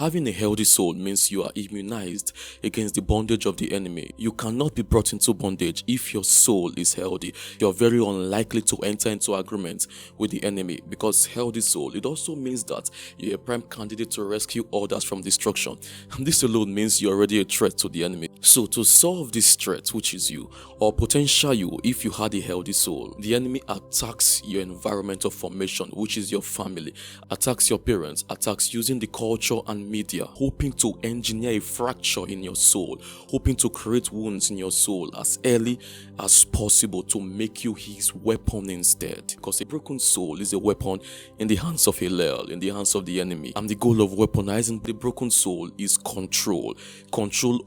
Having a healthy soul means you are immunized against the bondage of the enemy. You cannot be brought into bondage if your soul is healthy. You're very unlikely to enter into agreement with the enemy, because healthy soul, it also means that you're a prime candidate to rescue others from destruction. And this alone means you're already a threat to the enemy. So to solve this threat, which is you, or potential you if you had a healthy soul, the enemy attacks your environment of formation, which is your family, attacks your parents, attacks using the culture and media, hoping to engineer a fracture in your soul, hoping to create wounds in your soul as early as possible to make you his weapon instead. Because a broken soul is a weapon in the hands of Hell, in the hands of the enemy. And the goal of weaponizing the broken soul is control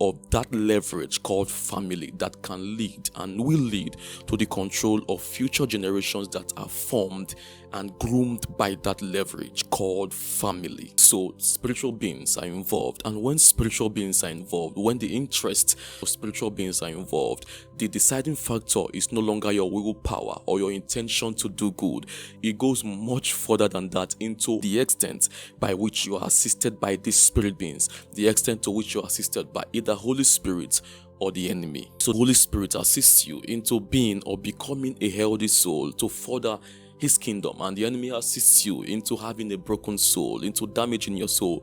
of that leverage called family that can lead and will lead to the control of future generations that are formed and groomed by that leverage called family. So spiritual beings are involved, and when spiritual beings are involved, when the interests of spiritual beings are involved, the deciding factor is no longer your willpower or your intention to do good. It goes much further than that, into the extent by which you are assisted by these spirit beings, the extent to which you are assisted by either Holy Spirit or the enemy. So the Holy Spirit assists you into being or becoming a healthy soul to further his kingdom, and the enemy assists you into having a broken soul, into damaging your soul,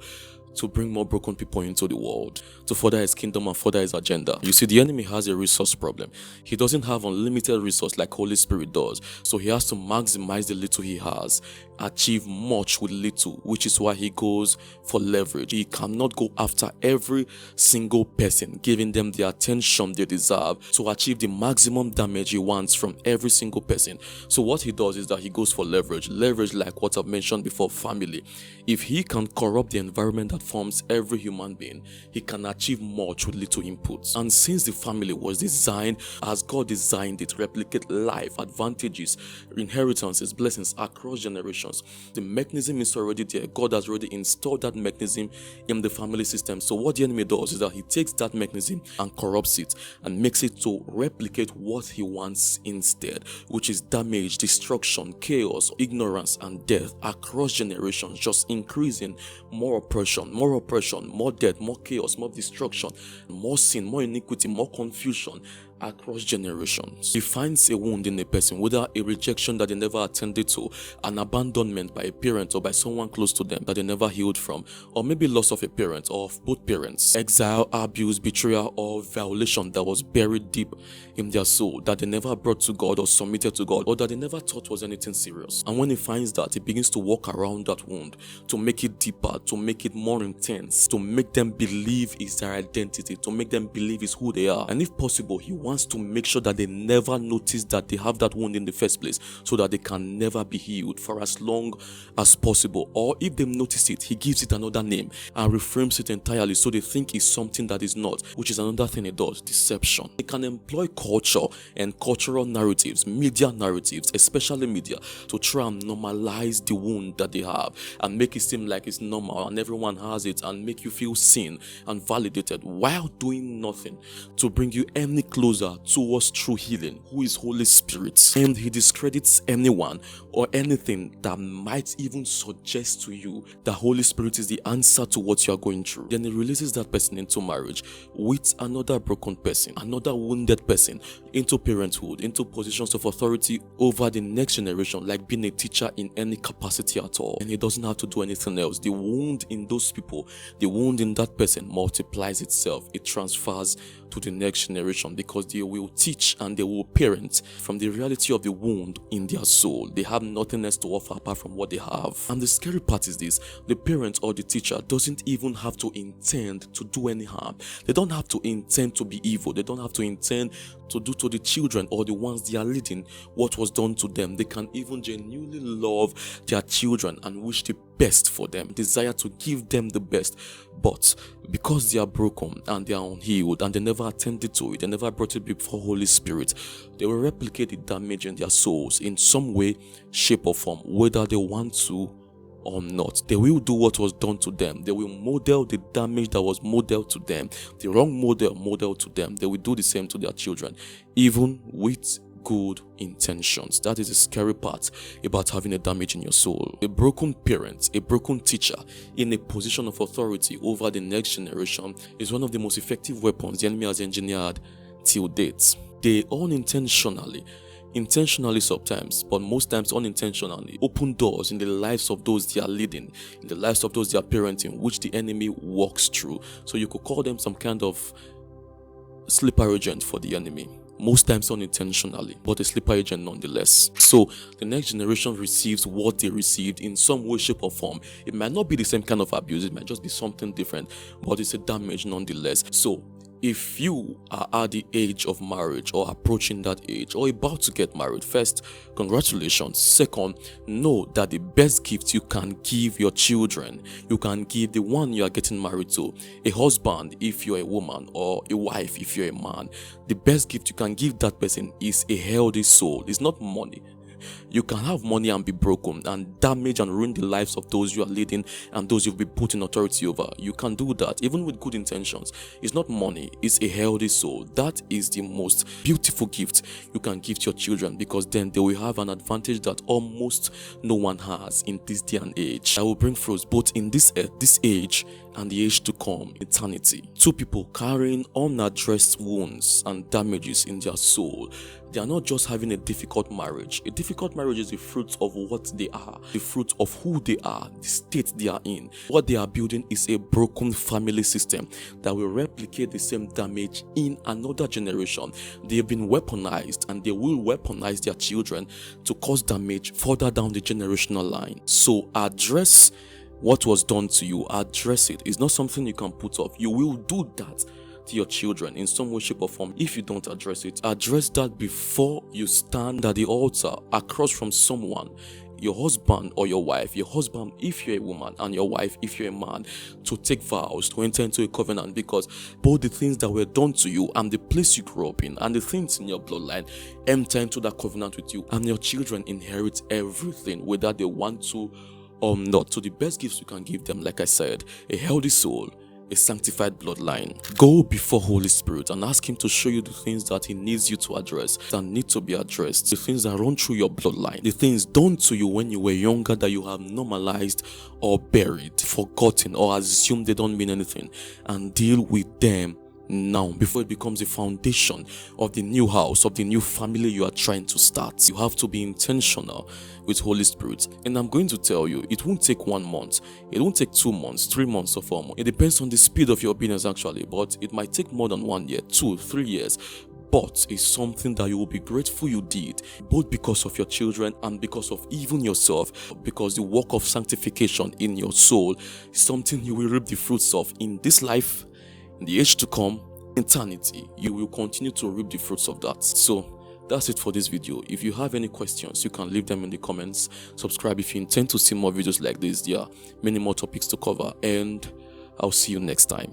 to bring more broken people into the world, to further his kingdom and further his agenda. You see, the enemy has a resource problem. He doesn't have unlimited resource like Holy Spirit does, so he has to maximize the little he has, achieve much with little, which is why he goes for leverage. He cannot go after every single person, giving them the attention they deserve to achieve the maximum damage he wants from every single person. So what he does is that he goes for leverage like what I've mentioned before, family. If he can corrupt the environment that forms every human being, he can achieve much with little inputs. And since the family was designed as God designed it to replicate life, advantages, inheritances, blessings across generations, the mechanism is already there. God has already installed that mechanism in the family system. So what the enemy does is that he takes that mechanism and corrupts it and makes it to replicate what he wants instead, which is damage, destruction, chaos, ignorance, and death across generations, just increasing more oppression, more death, more chaos, more destruction, more sin, more iniquity, more confusion across generations. He finds a wound in a person, whether a rejection that they never attended to, an abandonment by a parent or by someone close to them that they never healed from, or maybe loss of a parent or of both parents, exile, abuse, betrayal, or violation that was buried deep in their soul that they never brought to God or submitted to God, or that they never thought was anything serious. And when he finds that, he begins to walk around that wound to make it deeper, to make it more intense, to make them believe it's their identity, to make them believe it's who they are. And if possible, he wants to make sure that they never notice that they have that wound in the first place, so that they can never be healed for as long as possible. Or if they notice it, he gives it another name and reframes it entirely so they think it's something that is not, which is another thing he does, deception. He can employ culture and cultural narratives, media narratives, especially media, to try and normalize the wound that they have and make it seem like it's normal and everyone has it, and make you feel seen and validated, while doing nothing to bring you any closer towards true healing, who is Holy Spirit. And he discredits anyone or anything that might even suggest to you that Holy Spirit is the answer to what you are going through. Then he releases that person into marriage with another broken person, another wounded person, into parenthood, into positions of authority over the next generation, like being a teacher in any capacity at all. And he doesn't have to do anything else. The wound in those people, the wound in that person multiplies itself. It transfers to the next generation, because they will teach and they will parent from the reality of the wound in their soul. They have nothing else to offer apart from what they have. And the scary part is this: the parent or the teacher doesn't even have to intend to do any harm. They don't have to intend to be evil. They don't have to intend to do to the children or the ones they are leading what was done to them. They can even genuinely love their children and wish the best for them, desire to give them the best. But because they are broken and they are unhealed and they never attended to it, they never brought it before Holy Spirit, they will replicate the damage in their souls in some way, shape or form, whether they want to or not. They will do what was done to them. They will model the damage that was modeled to them, the wrong model modeled to them. They will do the same to their children, even with good intentions. That is the scary part about having a damage in your soul. A broken parent, a broken teacher in a position of authority over the next generation is one of the most effective weapons the enemy has engineered till date. They unintentionally, intentionally sometimes, but most times unintentionally, open doors in the lives of those they are leading, in the lives of those they are parenting, which the enemy walks through. So you could call them some kind of sleeper agent for the enemy. Most times unintentionally, but a sleeper agent nonetheless. So the next generation receives what they received in some way, shape, or form. It might not be the same kind of abuse, it might just be something different, but it's a damage nonetheless. So if you are at the age of marriage or approaching that age or about to get married, first, congratulations. Second, know that the best gift you can give your children, you can give the one you are getting married to, a husband if you're a woman or a wife if you're a man. The best gift you can give that person is a healthy soul. It's not money. You can have money and be broken and damage and ruin the lives of those you are leading and those you've been put in authority over. You can do that even with good intentions. It's not money, it's a healthy soul. That is the most beautiful gift you can give to your children, because then they will have an advantage that almost no one has in this day and age. I will bring fruits both in this earth, this age, and the age to come, eternity. Two people carrying unaddressed wounds and damages in their soul. They are not just having a difficult marriage. A difficult marriage is the fruit of what they are, the fruit of who they are, the state they are in. What they are building is a broken family system that will replicate the same damage in another generation. They have been weaponized and they will weaponize their children to cause damage further down the generational line. So address what was done to you. Address it. It's not something you can put off. You will do that to your children in some way, shape, or form. If you don't address it, address that before you stand at the altar across from someone, your husband or your wife, your husband if you're a woman and your wife if you're a man, to take vows, to enter into a covenant, because both the things that were done to you and the place you grew up in and the things in your bloodline enter into that covenant with you, and your children inherit everything whether they want to or not. So the best gifts you can give them, like I said, a healthy soul, a sanctified bloodline. Go before Holy Spirit and ask Him to show you the things that He needs you to address, that need to be addressed, the things that run through your bloodline, the things done to you when you were younger that you have normalized or buried, forgotten, or assumed they don't mean anything, and deal with them now before it becomes a foundation of the new house, of the new family you are trying to start. You have to be intentional with Holy Spirit. And I'm going to tell you, it won't take 1 month, it won't take 2 months, 3 months, or 4 months. It depends on the speed of your obedience actually, but it might take more than 1 year, 2, 3 years. But it's something that you will be grateful you did, both because of your children and because of even yourself, because the work of sanctification in your soul is something you will reap the fruits of in this life, in the age to come, eternity. You will continue to reap the fruits of that. So that's it for this video. If you have any questions, you can leave them in the comments. Subscribe if you intend to see more videos like this. There are many more topics to cover, and I'll see you next time.